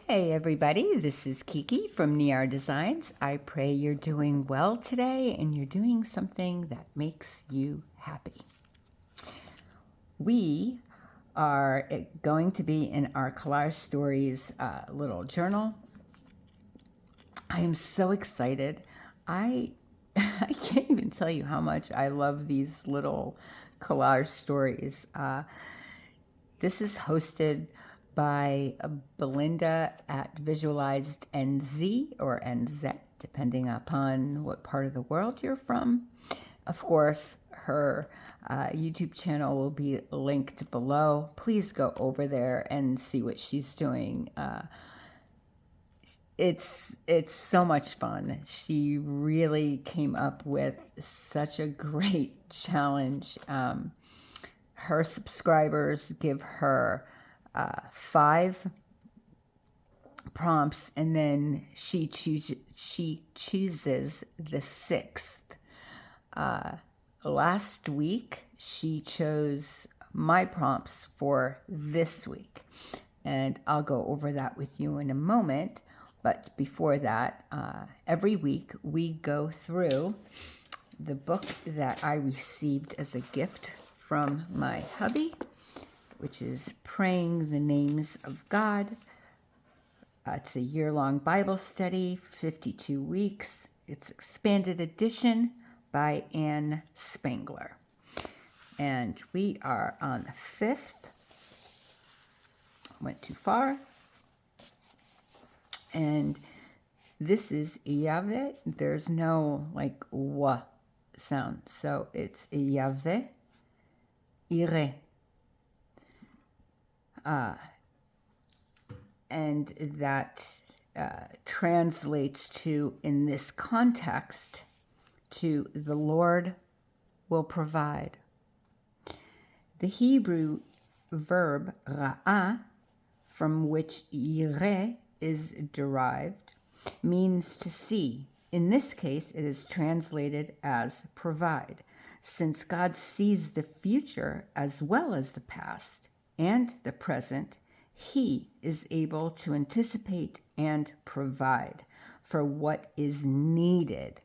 Hey everybody, this is Kiki from Niar Designs. I pray you're doing well today and you're doing something that makes you happy. We are going to be in our Collage Stories little journal. I am so excited. I I can't even tell you how much I love these little collage stories. This is hosted by Belinda at Visualized NZ or NZ, depending upon what part of the world you're from. Of course, her YouTube channel will be linked below. Please go over there and see what she's doing. It's so much fun. She really came up with such a great challenge. Her subscribers give her 5 prompts, and then she chooses the 6th. Last week, she chose my prompts for this week, and I'll go over that with you in a moment. But before that, every week we go through the book that I received as a gift from my hubby, which is Praying the Names of God. It's a year-long Bible study, 52 weeks. It's expanded edition by Anne Spangler. And we are on the 5th. Went too far. And this is Yahweh. There's no like wa sound. So it's Yahweh, Ire. And that translates to, in this context, to the Lord will provide. The Hebrew verb ra'ah, from which yireh is derived, means to see. In this case, it is translated as provide, since God sees the future as well as the past and the present. He is able to anticipate and provide for what is needed.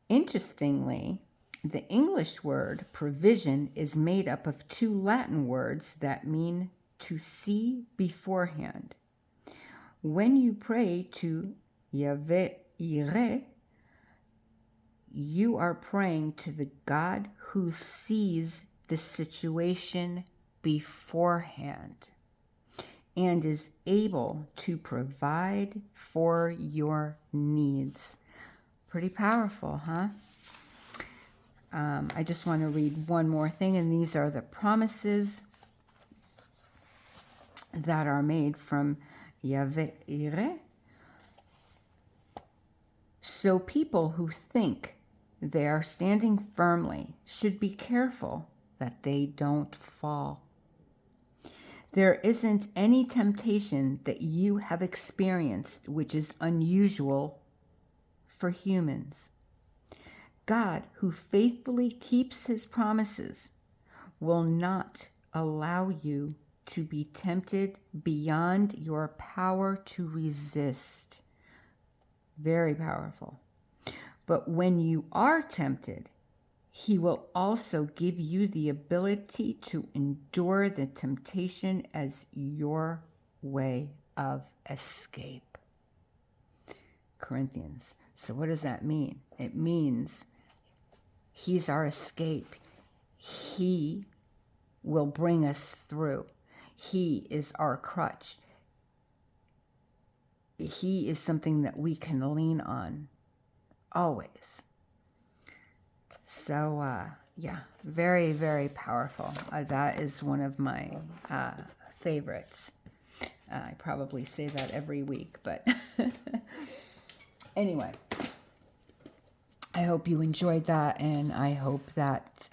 Interestingly, the English word provision is made up of 2 Latin words that mean to see beforehand. When you pray to Yahweh Yireh, you are praying to the God who sees the situation beforehand and is able to provide for your needs. Pretty powerful, huh? I just want to read one more thing, and these are the promises that are made from Yahweh Yireh. So people who think they are standing firmly should be careful that they don't fall. There isn't any temptation that you have experienced which is unusual for humans. God, who faithfully keeps his promises, will not allow you to be tempted beyond your power to resist. Very powerful. But when you are tempted, he will also give you the ability to endure the temptation as your way of escape. Corinthians. So what does that mean? It means he's our escape. He will bring us through. He is our crutch. He is something that we can lean on always. So, yeah, very, very powerful. That is one of my favorites. I probably say that every week, but anyway, I hope you enjoyed that, and I hope that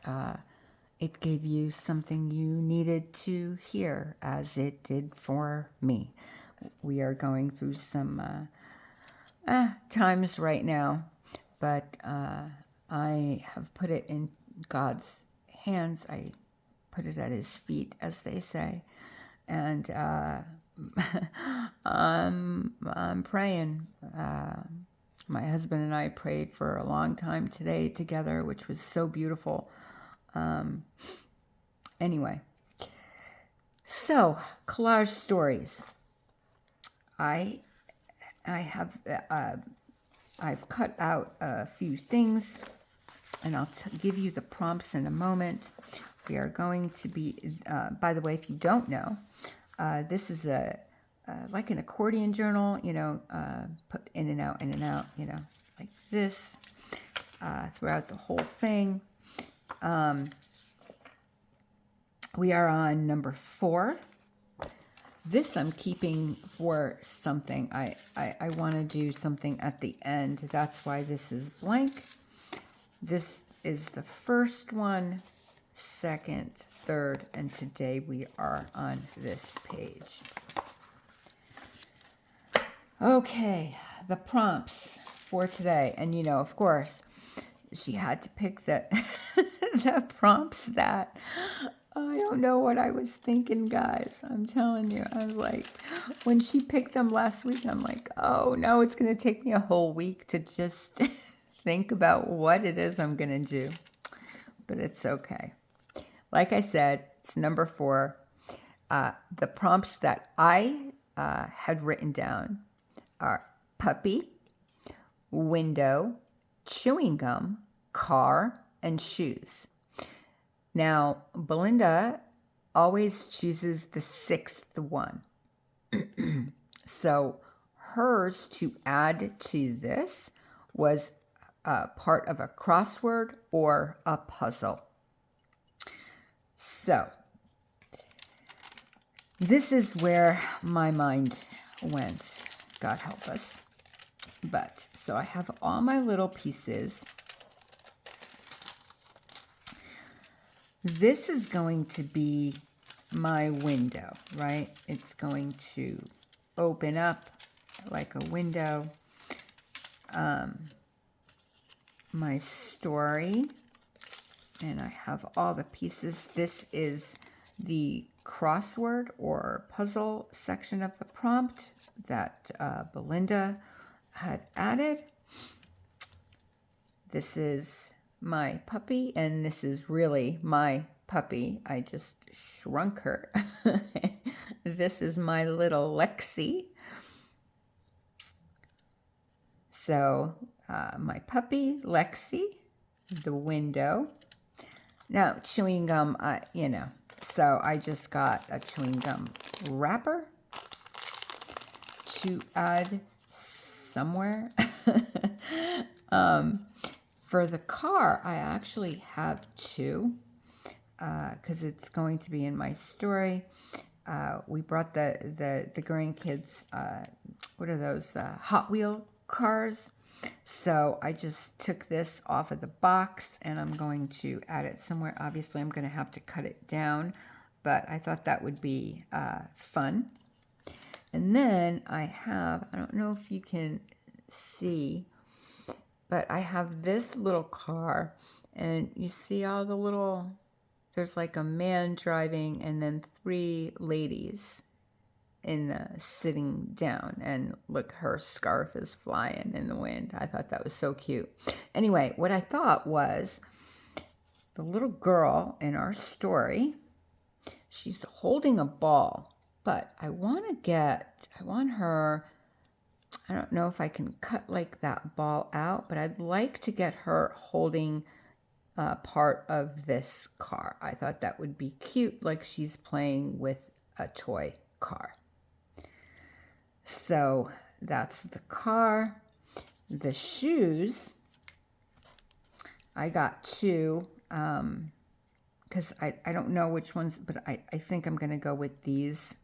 it gave you something you needed to hear, as it did for me. We are going through some times right now, but I have put it in God's hands. I put it at his feet, as they say. And I'm praying. My husband and I prayed for a long time today together, which was so beautiful. Anyway, so collage stories. I have I've cut out a few things, and I'll give you the prompts in a moment. We are going to be, by the way, if you don't know, this is a like an accordion journal, put in and out, like this throughout the whole thing. We are on number 4. This I'm keeping for something. I want to do something at the end. That's why this is blank. This is the first one, second, third, and today we are on this page. Okay, the prompts for today. And, of course, she had to pick the, the prompts that... I don't know what I was thinking, guys. I'm telling you. I was like, when she picked them last week, I'm like, oh, no, it's going to take me a whole week to just think about what it is I'm going to do. But it's okay. Like I said, it's number 4. The prompts that I had written down are puppy, window, chewing gum, car, and shoes. Now, Belinda always chooses the 6th one. So hers to add to this was part of a crossword or a puzzle. So this is where my mind went. God help us. But so I have all my little pieces. This is going to be my window, right? It's going to open up like a window. My story, and I have all the pieces. This is the crossword or puzzle section of the prompt that Belinda had added. This is my puppy, and this is really my puppy. I just shrunk her. This is my little Lexi. So my puppy, Lexi, the window. Now, chewing gum, so I just got a chewing gum wrapper to add somewhere. For the car, I actually have 2 because it's going to be in my story. We brought the grandkids, what are those, Hot Wheel cars. So I just took this off of the box and I'm going to add it somewhere. Obviously, I'm going to have to cut it down, but I thought that would be fun. And then I don't know if you can see, but I have this little car, and you see all the little, there's like a man driving and then 3 ladies sitting down, and look, her scarf is flying in the wind. I thought that was so cute. Anyway, what I thought was the little girl in our story, she's holding a ball, but I want her, I don't know if I can cut like that ball out, but I'd like to get her holding part of this car. I thought that would be cute, like she's playing with a toy car. So that's the car. The shoes, I got 2 because I don't know which ones, but I think I'm going to go with these.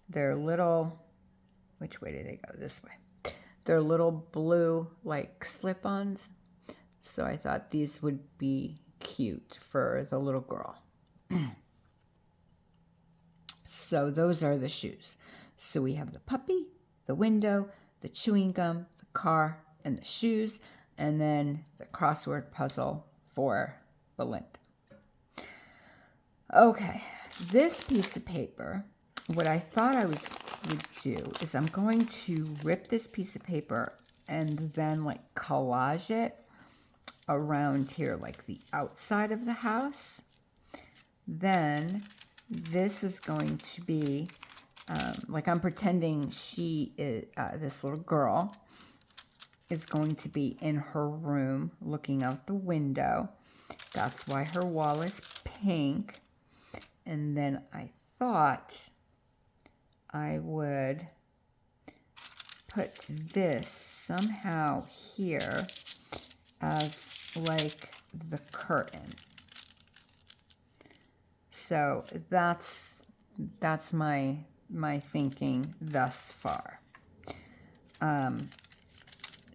They're little, which way do they go? This way. They're little blue like slip-ons. So I thought these would be cute for the little girl. So those are the shoes. So we have the puppy, the window, the chewing gum, the car, and the shoes, and then the crossword puzzle for Belinda. Okay, this piece of paper what I thought I would do is I'm going to rip this piece of paper and then like collage it around here, like the outside of the house. Then this is going to be, like I'm pretending she is, this little girl is going to be in her room looking out the window. That's why her wall is pink. And then I thought I would put this somehow here as like the curtain. So that's my thinking thus far.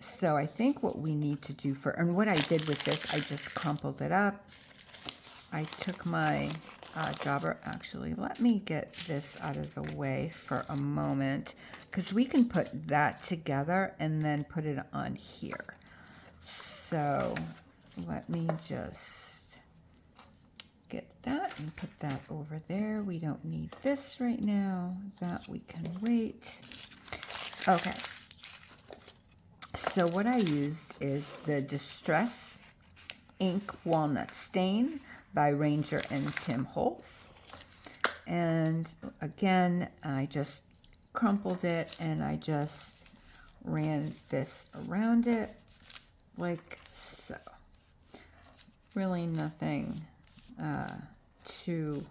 So I think what we need to do and what I did with this, I just crumpled it up. I took my dauber. Actually, let me get this out of the way for a moment, because we can put that together and then put it on here. So let me just get that and put that over there. We don't need this right now. That we can wait. Okay. So what I used is the Distress Ink Walnut Stain by Ranger and Tim Holtz. And again, I just crumpled it and I just ran this around it like so. Really nothing too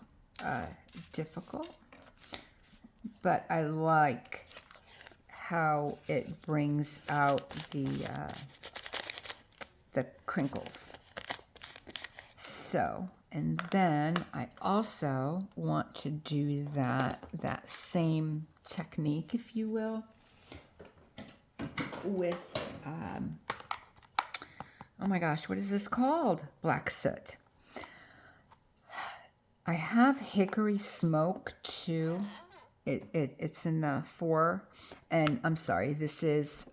difficult, but I like how it brings out the crinkles. So, and then I also want to do that same technique, if you will, with, oh my gosh, what is this called? Black soot. I have hickory smoke too. It's in the 4, and I'm sorry, this is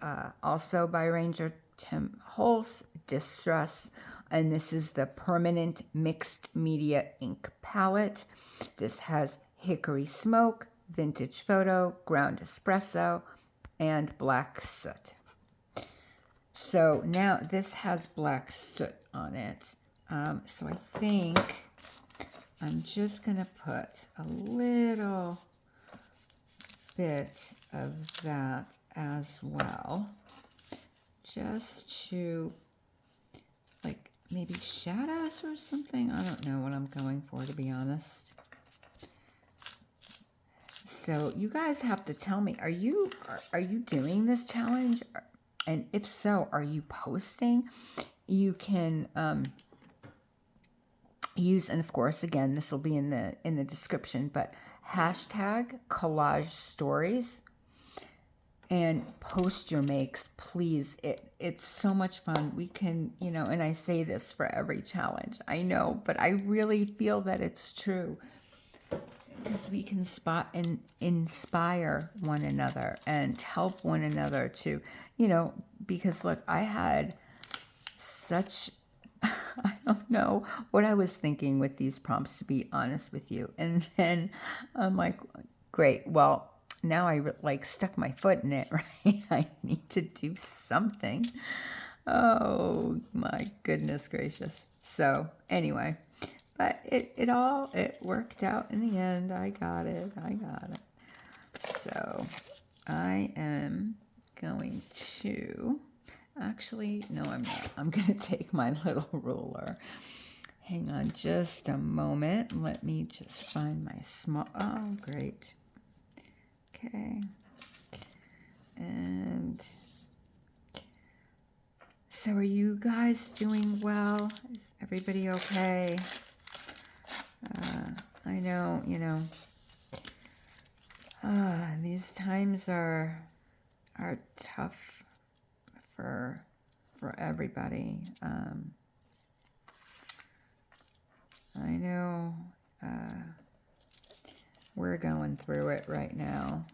also by Ranger Tim Holtz, Distress, and this is the Permanent Mixed Media Ink Palette. This has hickory smoke, vintage photo, ground espresso, and black soot. So now this has black soot on it. So I think I'm just going to put a little bit of that as well, just to like maybe shadows or something. I don't know what I'm going for, to be honest. So you guys have to tell me, are you doing this challenge? And if so, are you posting? You can use, and of course, again, this will be in the description, but hashtag collage stories and post your makes, please. It's so much fun. We can, and I say this for every challenge, I know, but I really feel that it's true, because we can spot and inspire one another and help one another to, because look, I had such, I don't know what I was thinking with these prompts, to be honest with you. And then I'm like, great, well, now I like stuck my foot in it, right? I need to do something. Oh my goodness gracious. So anyway, but it worked out in the end. I got it. So I am going to, actually, no, I'm not. I'm going to take my little ruler. Hang on just a moment. Let me just find my small, oh, great. Okay. And so are you guys doing well? Is everybody okay? I know, these times are tough for everybody. I know we're going through it right now.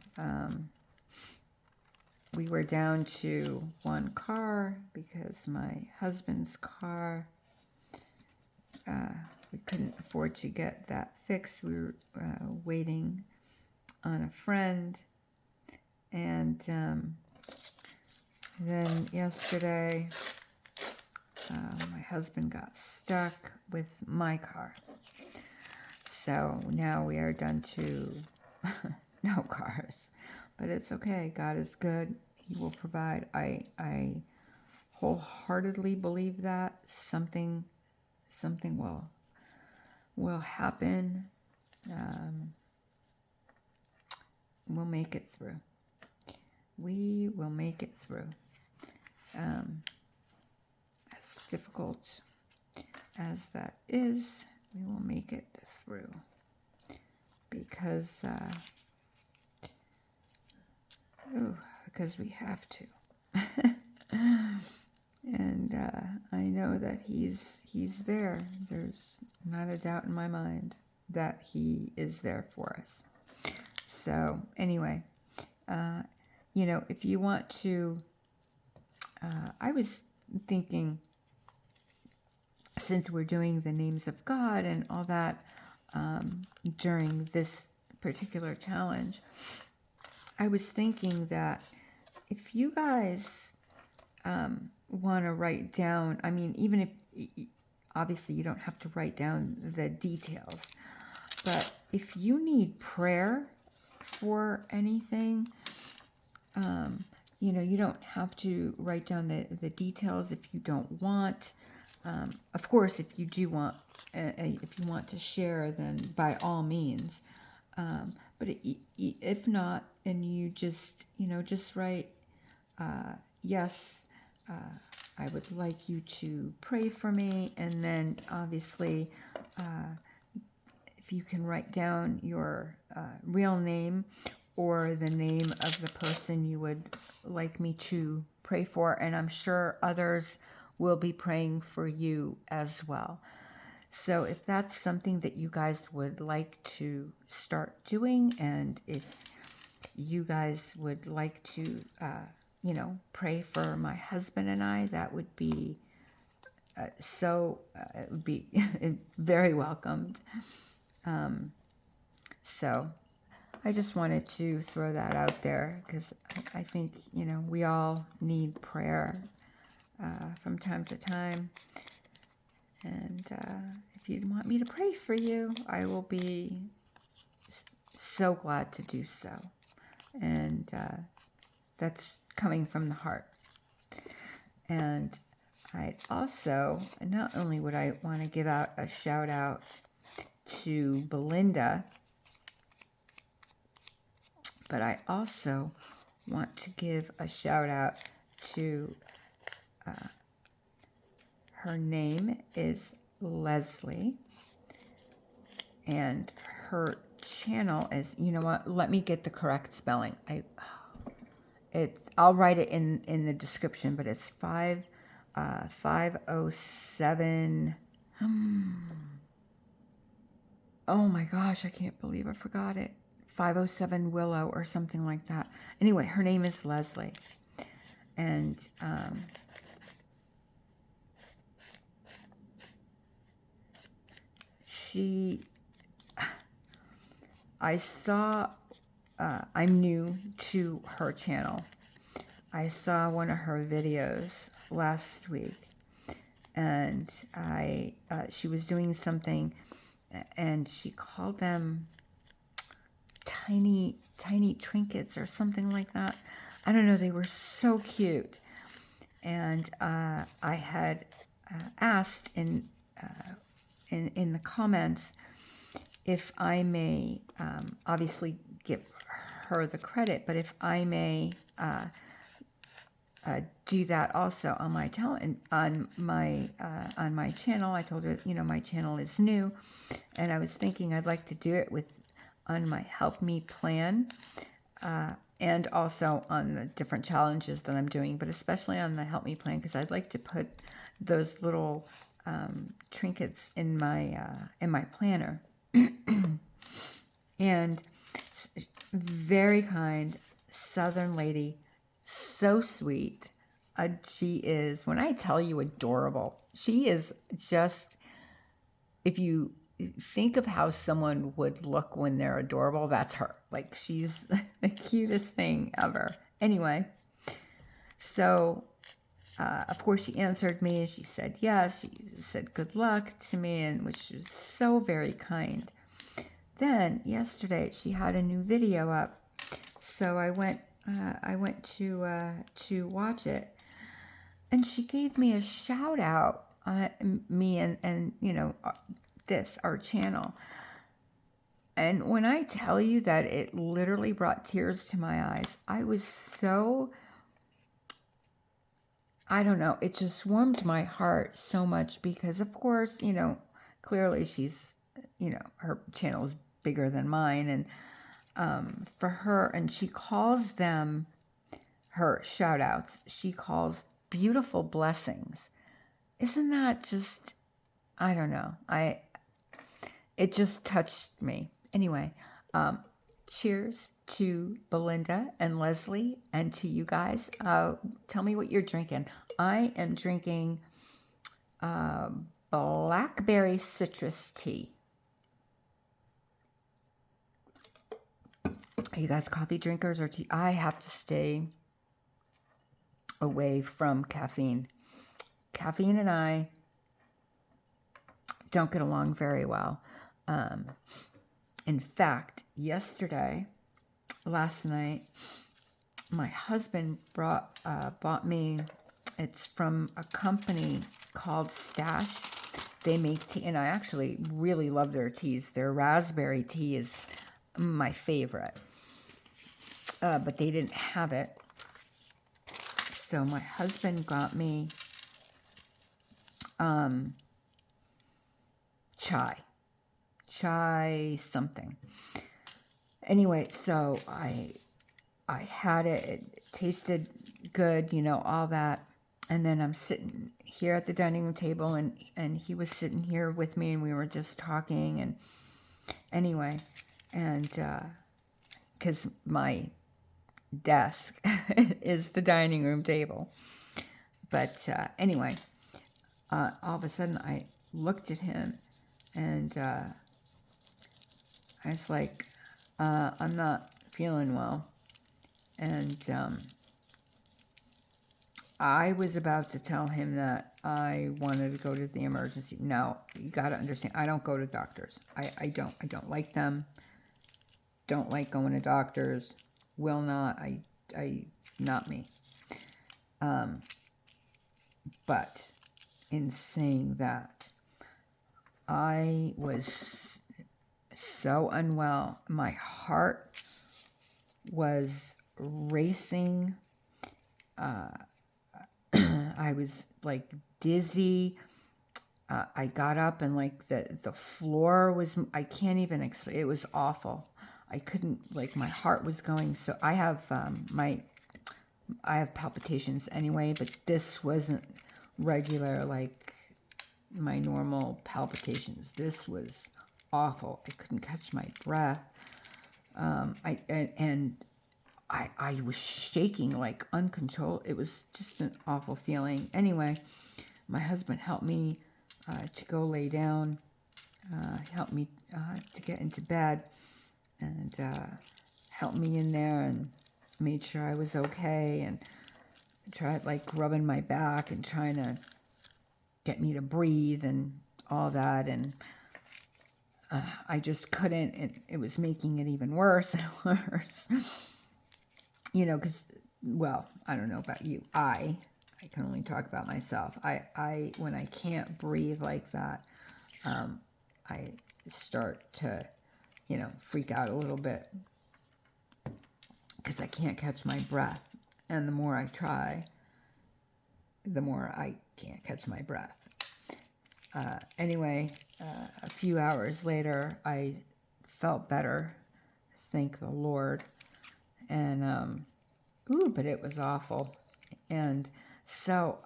We were down to one car because my husband's car, we couldn't afford to get that fixed. We were waiting on a friend. And then yesterday, my husband got stuck with my car. So now we are down to no cars. But it's okay. God is good. He will provide. I wholeheartedly believe that something will happen. We'll make it through. We will make it through. As difficult as that is, we will make it through. Because we have to. And I know that he's there. There's not a doubt in my mind that he is there for us. So anyway, if you want to, I was thinking, since we're doing the names of God and all that during this particular challenge, I was thinking that if you guys want to write down, I mean, even if, obviously you don't have to write down the details, but if you need prayer for anything, you don't have to write down the details if you don't want. Of course, if you do want, if you want to share, then by all means. But if not, and you just write, yes, I would like you to pray for me. And then obviously, if you can write down your real name or the name of the person you would like me to pray for. And I'm sure others will be praying for you as well. So if that's something that you guys would like to start doing, and if you guys would like to, pray for my husband and I, that would be it would be very welcomed. So I just wanted to throw that out there because I think, we all need prayer from time to time. And if you want me to pray for you, I will be so glad to do so. And that's coming from the heart. And I also, not only would I want to give out a shout out to Belinda, but I also want to give a shout out to her name is Leslie, and her channel is, let me get the correct spelling. I'll write it in the description, but it's 507. Oh my gosh, I can't believe I forgot it. 507 Willow or something like that. Anyway, her name is Leslie. And I'm new to her channel. I saw one of her videos last week, and she was doing something, and she called them tiny trinkets or something like that. I don't know. They were so cute, and I had asked in the comments if I may, obviously give her the credit, but if I may do that also on my channel. And on my channel, I told her, my channel is new, and I was thinking I'd like to do it on my Help Me plan, and also on the different challenges that I'm doing, but especially on the Help Me plan, because I'd like to put those little trinkets in my planner. And very kind Southern lady, so sweet. She is, when I tell you adorable, she is just, if you think of how someone would look when they're adorable. That's her. Like, she's the cutest thing ever. Anyway, so of course she answered me and she said yes. She said good luck to me, and which was so very kind. Then yesterday she had a new video up, so I went to watch it, and she gave me a shout out. Me and this, our channel. And when I tell you that it literally brought tears to my eyes, I was so, I don't know, it just warmed my heart so much because, of course, clearly she's, her channel is bigger than mine. And for her, and she calls them, her shout outs, she calls beautiful blessings. Isn't that just, I don't know, it just touched me. Anyway, cheers to Belinda and Leslie and to you guys. Tell me what you're drinking. I am drinking blackberry citrus tea. Are you guys coffee drinkers or tea? I have to stay away from caffeine. Caffeine and I don't get along very well. In fact, last night, my husband bought me, it's from a company called Stash. They make tea, and I actually really love their teas. Their raspberry tea is my favorite, but they didn't have it. So my husband got me chai something. Anyway, so I had it. It tasted good, all that. And then I'm sitting here at the dining room table, and he was sitting here with me, and we were just talking. And anyway, and because my desk is the dining room table. But anyway, all of a sudden I looked at him, and I was like, I'm not feeling well. And I was about to tell him that I wanted to go to the emergency. Now, you got to understand, I don't go to doctors. I don't like them. Don't like going to doctors. Will not. Not me. But in saying that, I was so unwell. My heart was racing. I was like dizzy. I got up, and like the floor was, I can't even explain. It was awful. I couldn't, like, my heart was going. So I have I have palpitations anyway, but this wasn't regular, like my normal palpitations. This was awful. I couldn't catch my breath. I was shaking like uncontrolled. It was just an awful feeling. Anyway, my husband helped me to go lay down, helped me to get into bed, and helped me in there and made sure I was okay, and tried like rubbing my back and trying to get me to breathe and all that. And I just couldn't. It was making it even worse and worse. Because, well, I don't know about you. I can only talk about myself. I when I can't breathe like that, I start to, freak out a little bit because I can't catch my breath. And the more I try, the more I can't catch my breath. Anyway, a few hours later, I felt better. Thank the Lord. And, but it was awful. And so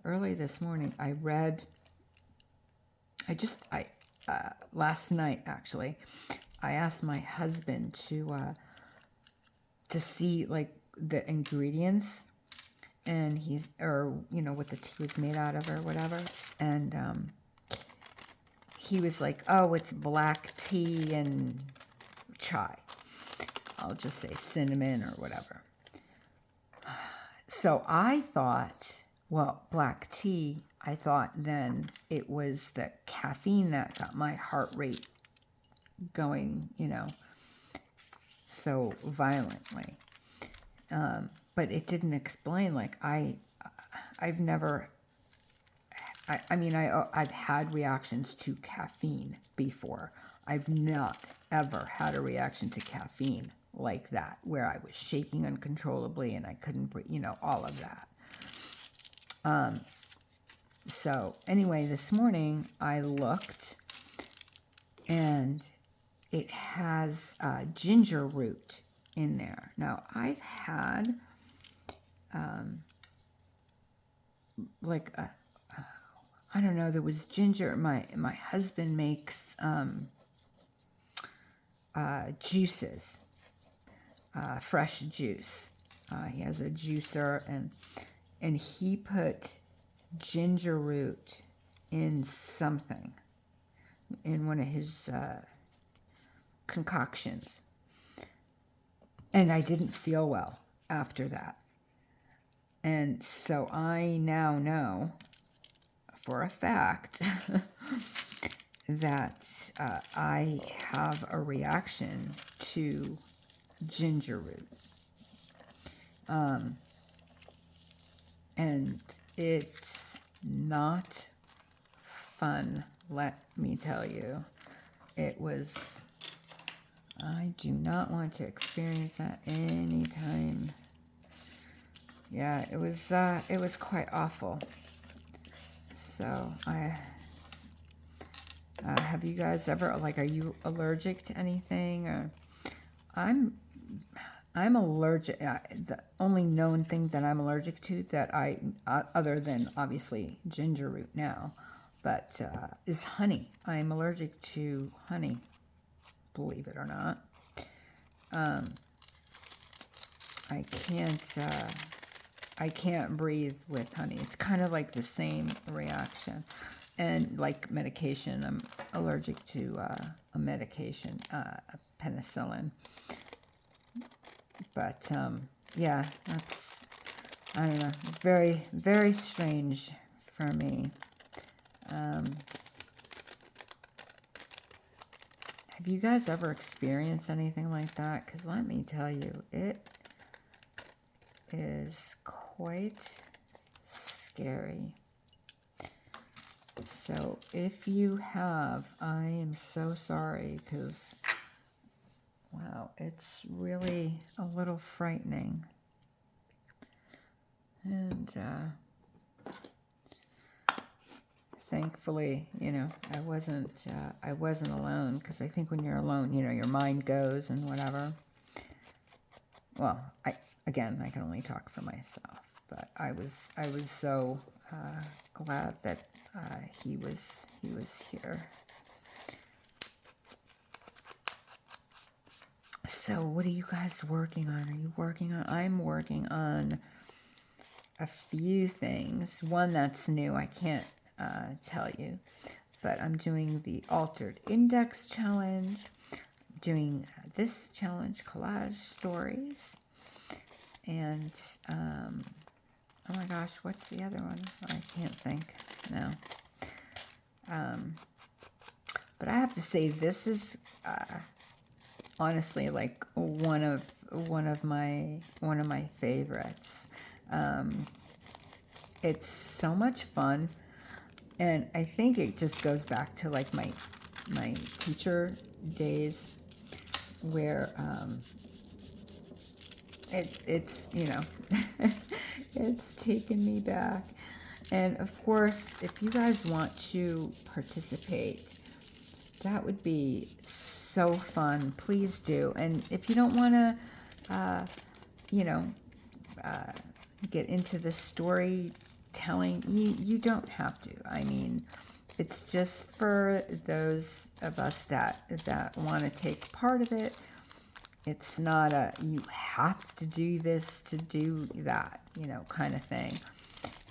early this morning, I read, last night, actually, I asked my husband to see, like, the ingredients, and what the tea was made out of or whatever. And he was like, oh, it's black tea and chai. I'll just say cinnamon or whatever. So I thought, well, black tea, I thought then it was the caffeine that got my heart rate going, so violently. But it didn't explain, like, I've never, I've had reactions to caffeine before. I've not ever had a reaction to caffeine like that, where I was shaking uncontrollably and I couldn't breathe, all of that. So anyway, this morning I looked and it has ginger root in there. Now I've had I don't know, there was ginger. My husband makes juices, fresh juice. He has a juicer, and he put ginger root in something, in one of his concoctions. And I didn't feel well after that. And so I now know for a fact that I have a reaction to ginger root. And it's not fun, let me tell you. It was, I do not want to experience that anytime. Yeah, it was quite awful. So have you guys ever, like, are you allergic to anything? Or I'm allergic. The only known thing that I'm allergic to that other than obviously ginger root now, but is honey. I'm allergic to honey, believe it or not. I can't breathe with honey. It's kind of like the same reaction. And like medication, I'm allergic to a medication, penicillin. But yeah, that's, I don't know, it's very, very strange for me. Have you guys ever experienced anything like that? Because let me tell you, it is quite scary. So if you have, I am so sorry, because wow, it's really a little frightening. And thankfully, I wasn't alone, because I think when you're alone, your mind goes and whatever. Well, I can only talk for myself, but I was so glad that he was here. So what are you guys working on? Are you working on? I'm working on a few things. One that's new, I can't tell you, but I'm doing the altered index challenge. I'm doing this challenge, collage stories, and oh my gosh, what's the other one? I can't think now. But I have to say, this is honestly like one of my favorites. It's so much fun, and I think it just goes back to like my teacher days, where it's it's taken me back. And of course, if you guys want to participate, that would be so fun. Please do. And if you don't want to, get into the storytelling, you don't have to. I mean, it's just for those of us that want to take part of it. It's not a, you have to do this to do that, kind of thing.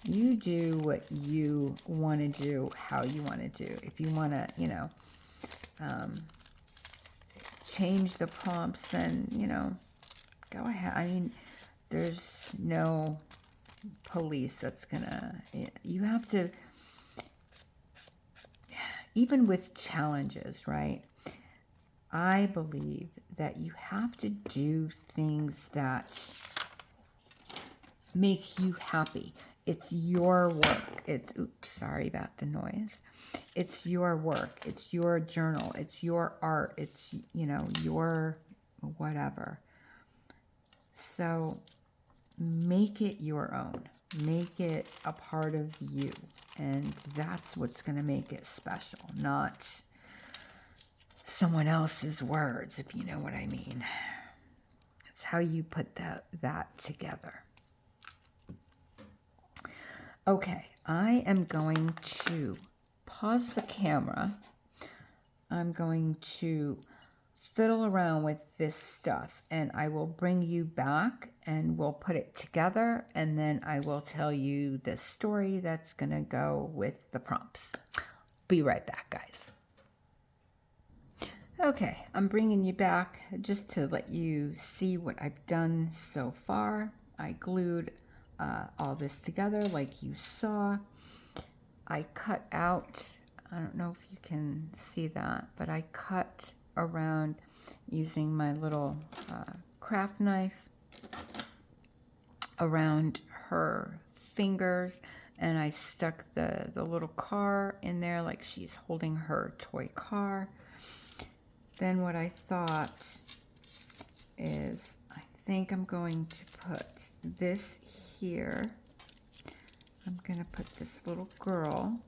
You do what you want to do, how you want to do. If you want to, change the prompts, then, go ahead. I mean, there's no police that's gonna, you have to, even with challenges, right? I believe that you have to do things that make you happy. It's your work. Oops, sorry about the noise. It's your work. It's your journal. It's your art. It's, your whatever. So make it your own. Make it a part of you. And that's what's going to make it special, not someone else's words, if you know what I mean. It's how you put that together. Okay, I am going to pause the camera. I'm going to fiddle around with this stuff, and I will bring you back and we'll put it together, and then I will tell you the story that's going to go with the prompts. Be right back, guys. Okay, I'm bringing you back just to let you see what I've done so far. I glued all this together like you saw. I cut out, I don't know if you can see that, but I cut around using my little craft knife around her fingers, and I stuck the little car in there like she's holding her toy car. Then what I thought is, I think I'm going to put this here. I'm going to put this little girl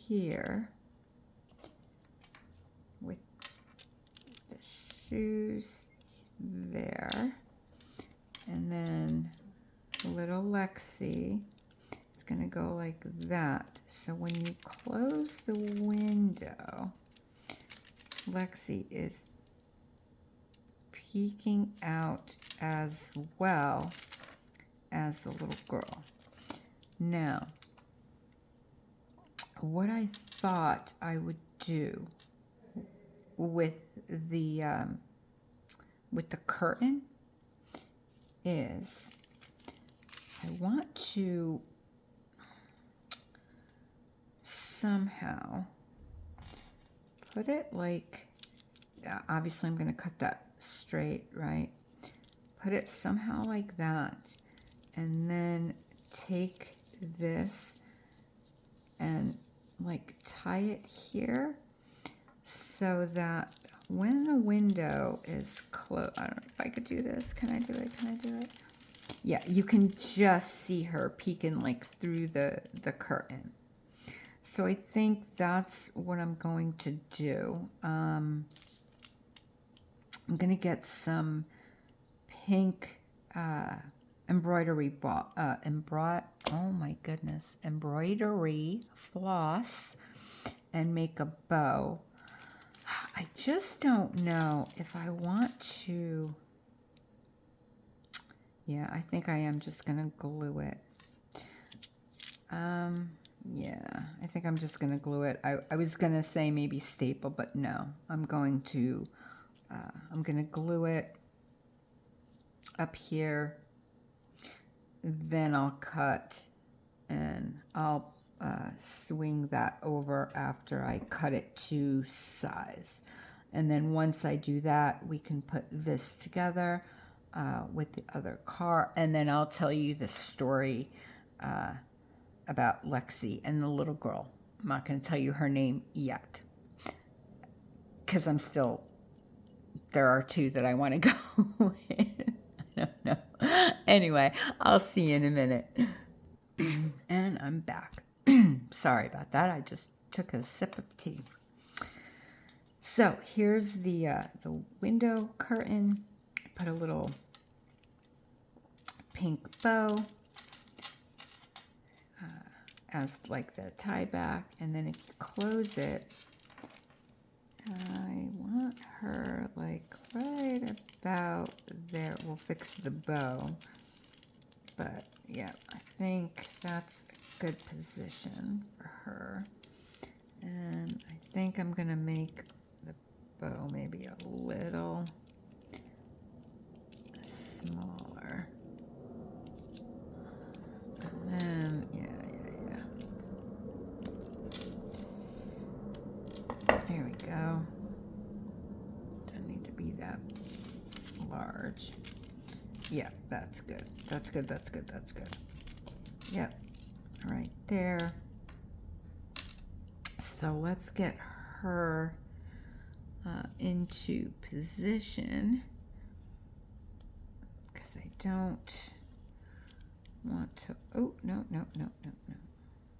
here with the shoes there. And then little Lexi is going to go like that. So when you close the window, Lexi is peeking out as well as the little girl. Now, what I thought I would do with the curtain is I want to somehow put it like, obviously I'm going to cut that straight, right? Put it somehow like that, and then take this and like tie it here so that when the window is closed, I don't know if I could do this. Can I do it? Can I do it? Yeah, you can just see her peeking like through the curtain. So I think that's what I'm going to do. I'm going to get some pink embroidery floss and make a bow. I just don't know if I want to. Yeah, I think I am just going to glue it. Yeah, I think I'm just going to glue it. I was going to say maybe staple, but no. I'm going to glue it up here. Then I'll cut and I'll swing that over after I cut it to size. And then once I do that, we can put this together with the other car. And then I'll tell you the story about Lexi and the little girl. I'm not going to tell you her name yet, because there are two that I want to go with. I don't know. Anyway, I'll see you in a minute. And I'm back. Sorry about that. I just took a sip of tea. So here's the window curtain. I put a little pink bow as like the tie back, and then if you close it, I want her like right about there. We'll fix the bow, but yeah, I think that's a good position for her. And I think I'm gonna make the bow maybe a little smaller. And then, yeah. There we go. Don't need to be that large. Yeah, that's good. That's good. Yep, right there. So let's get her into position, because I don't want to, oh, no. And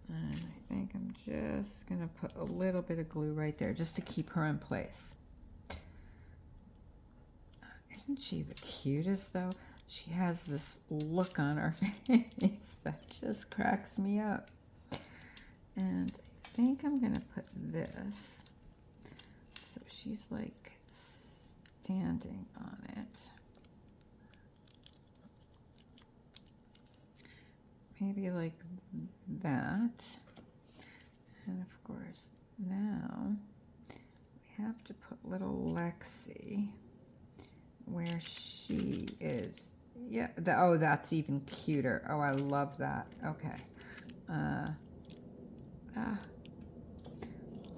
I think I'm just gonna put a little bit of glue right there just to keep her in place. Isn't she the cutest though? She has this look on her face that just cracks me up. And I think I'm gonna put this so she's like standing on it. Maybe like that. And of course now we have to put little Lexi where she is. Yeah, oh, that's even cuter. Oh, I love that. Okay.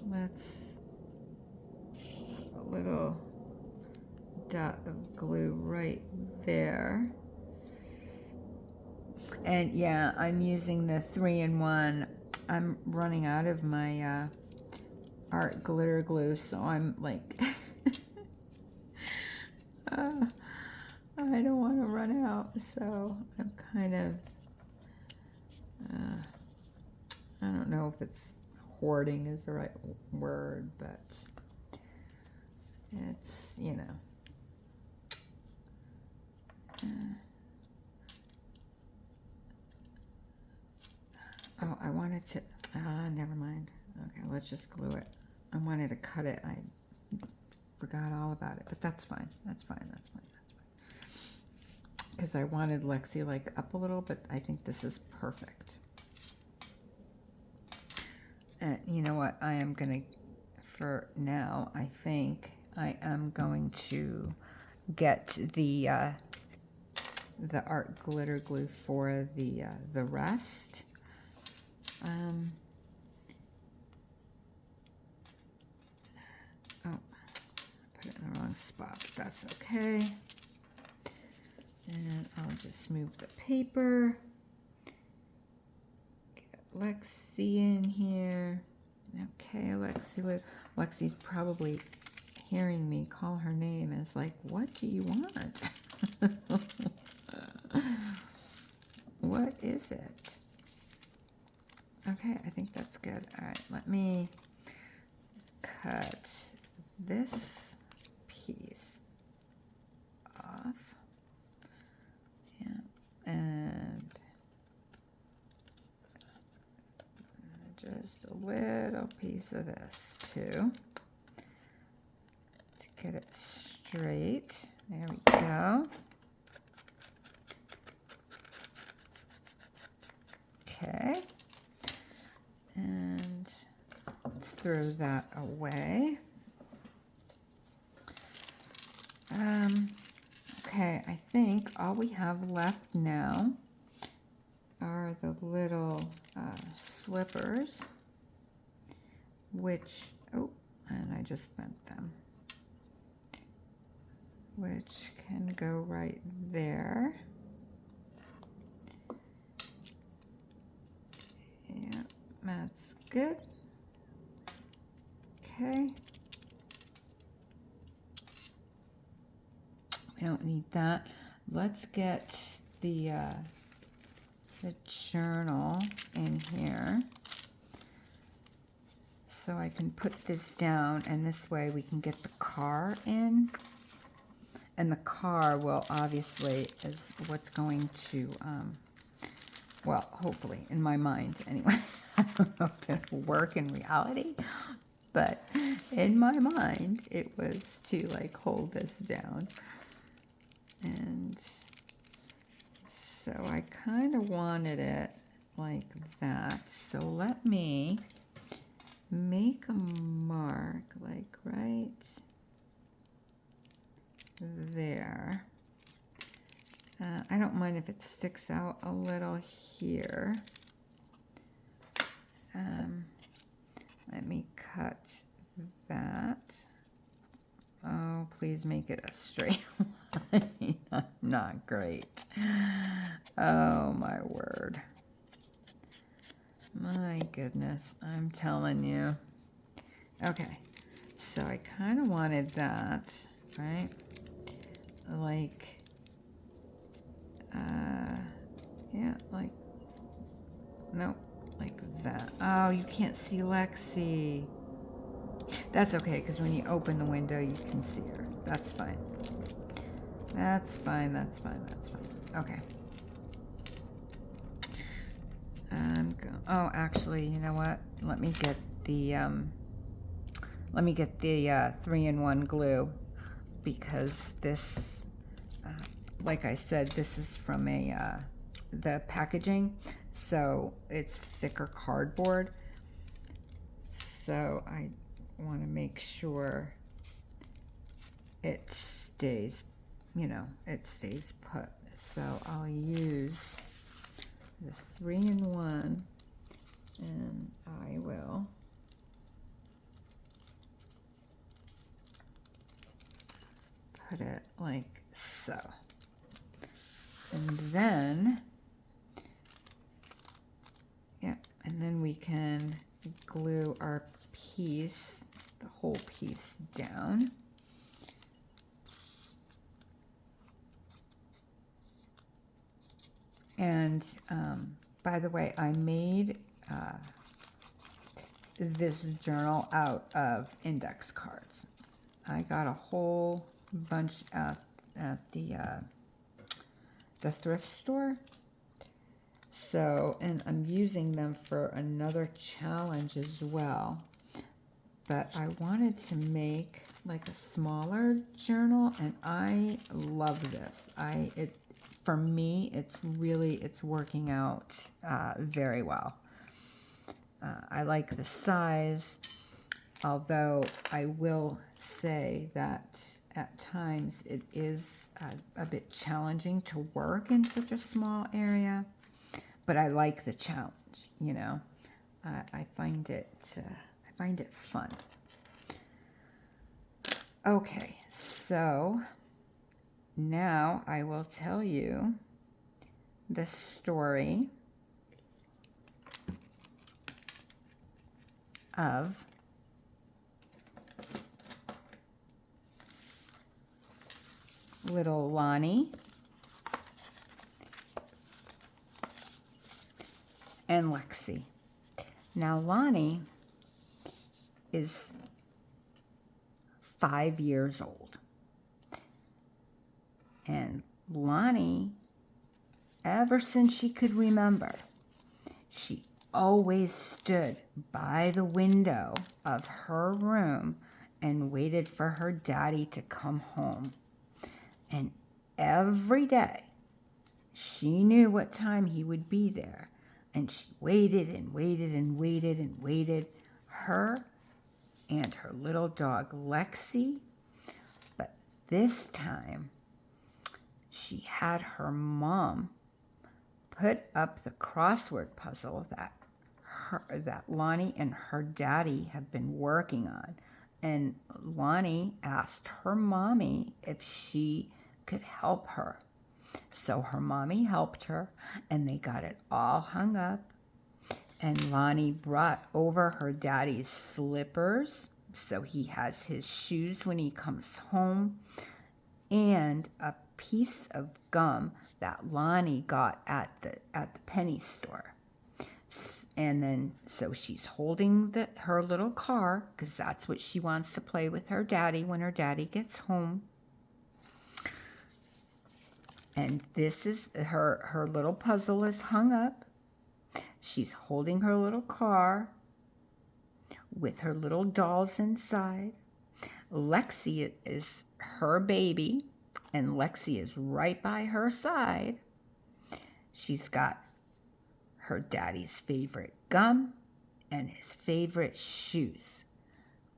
Let's a little dot of glue right there. And yeah, I'm using the 3-in-1. I'm running out of my art glitter glue, so I'm like I don't want to run out, so I'm kind of I don't know if it's hoarding is the right word, but it's, you know, oh, I wanted to, never mind. Okay, let's just glue it. I wanted to cut it. I forgot all about it, but that's fine. That's fine. Because I wanted Lexi like up a little, but I think this is perfect. And you know what? I am going to, for now, I think I am going to get the art glitter glue for the rest. Oh, put it in the wrong spot, but that's okay. And I'll just move the paper. Get Lexi in here. Okay, Lexi. Lexi's probably hearing me call her name and is like, what do you want? What is it? Okay, I think that's good. All right, let me cut this piece off. Yeah, and just a little piece of this too to get it straight. There we go. Okay, and let's throw that away. Okay, I think all we have left now are the little slippers, which, oh, and I just bent them, which can go right there. Yeah, that's good. Okay. We don't need that. Let's get the journal in here so I can put this down, and this way we can get the car in. And the car will obviously is what's going to, well, hopefully, in my mind anyway. I don't know if it'll work in reality, but in my mind, it was to like hold this down. And So I kind of wanted it like that. So let me make a mark like right there. I don't mind if it sticks out a little here. Let me cut that. Oh, please make it a straight line. Not great. Oh, my word. My goodness, I'm telling you. Okay, so I kind of wanted that, right? Like, yeah, like, nope, like that. Oh, you can't see Lexi. That's okay, because when you open the window, you can see her. That's fine. That's fine, that's fine, that's fine. Okay. Oh, actually, you know what? Let me get the 3-in-1 glue, because this, like I said, this is from the packaging, so it's thicker cardboard. So I want to make sure it stays, it stays put. So I'll use the 3-in-1, and I will put it like so. And then, yeah, and then we can glue our piece, the whole piece down. And by the way, I made this journal out of index cards. I got a whole bunch at the thrift store. So, and I'm using them for another challenge as well. But I wanted to make like a smaller journal, and I love this. For me, it's working out very well. I like the size, although I will say that at times it is a bit challenging to work in such a small area, but I like the challenge, I find it fun. Okay, so now I will tell you the story of little Lonnie and Lexi. Now Lonnie is 5 years old. And Lonnie, ever since she could remember, she always stood by the window of her room and waited for her daddy to come home. And every day, she knew what time he would be there. And she waited and waited and waited and waited. Her and her little dog, Lexi. But this time, she had her mom put up the crossword puzzle that Lonnie and her daddy have been working on. And Lonnie asked her mommy if she could help her. So her mommy helped her, and they got it all hung up. And Lonnie brought over her daddy's slippers, so he has his shoes when he comes home, and a piece of gum that Lonnie got at the penny store. And then, so she's holding her little car, because that's what she wants to play with her daddy when her daddy gets home. And this is her little puzzle is hung up. She's holding her little car with her little dolls inside. Lexi is her baby, and Lexi is right by her side. She's got her daddy's favorite gum and his favorite shoes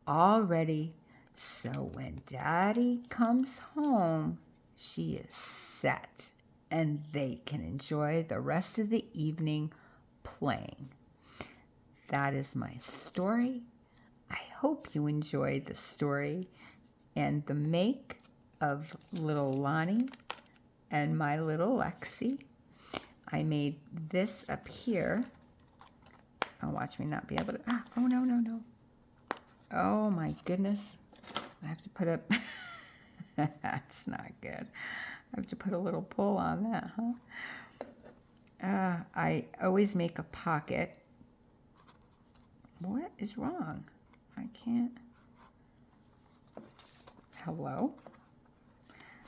all ready, so when daddy comes home, she is set and they can enjoy the rest of the evening playing. That is my story. I hope you enjoyed the story and the make of little Lonnie and my little Lexi. I made this up here. Oh, watch me not be able to. Oh, no. Oh, my goodness. I have to put up. That's not good. I have to put a little pull on that, huh? I always make a pocket. What is wrong? I can't. Hello?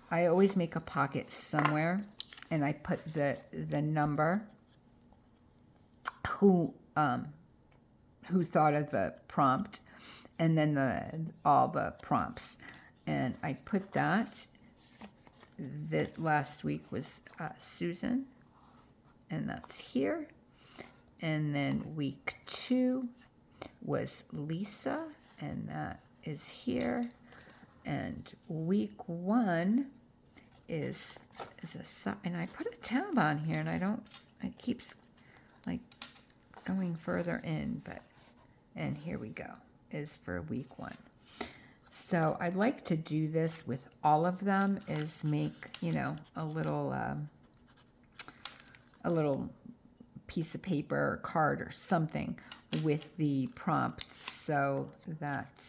I always make a pocket somewhere, and I put the number, who thought of the prompt, and then all the prompts, and I put that. This last week was Susan, and that's here, and then week 2 was Lisa, and that is here, and week 1 is and I put a tab on here, and it keeps like going further in, and here we go, is for week 1. So I'd like to do this with all of them, is make, a little piece of paper or card or something with the prompt, so that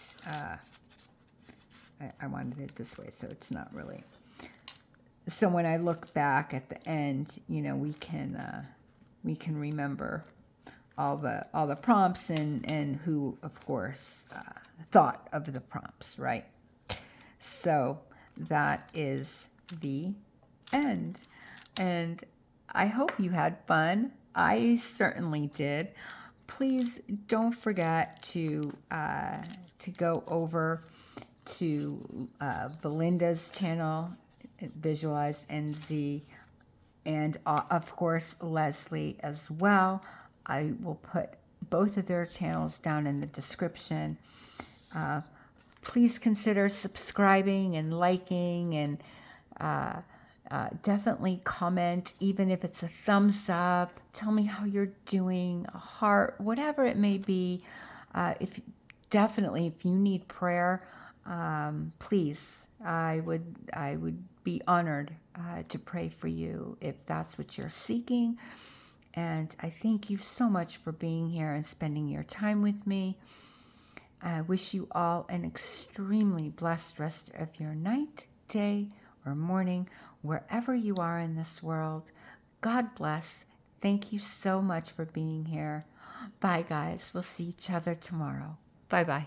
I wanted it this way, so it's not really. So when I look back at the end, we can remember all the prompts and who, of course, thought of the prompts, right? So that is the end, and I hope you had fun. I certainly did. Please don't forget to go over to Belinda's channel, Visualize NZ, and of course Leslie as well. I will put both of their channels down in the description. Please consider subscribing and liking, and definitely comment, even if it's a thumbs up. Tell me how you're doing, a heart, whatever it may be. If you need prayer, please, I would be honored to pray for you if that's what you're seeking. And I thank you so much for being here and spending your time with me. I wish you all an extremely blessed rest of your night, day, or morning, wherever you are in this world. God bless. Thank you so much for being here. Bye, guys. We'll see each other tomorrow. Bye-bye.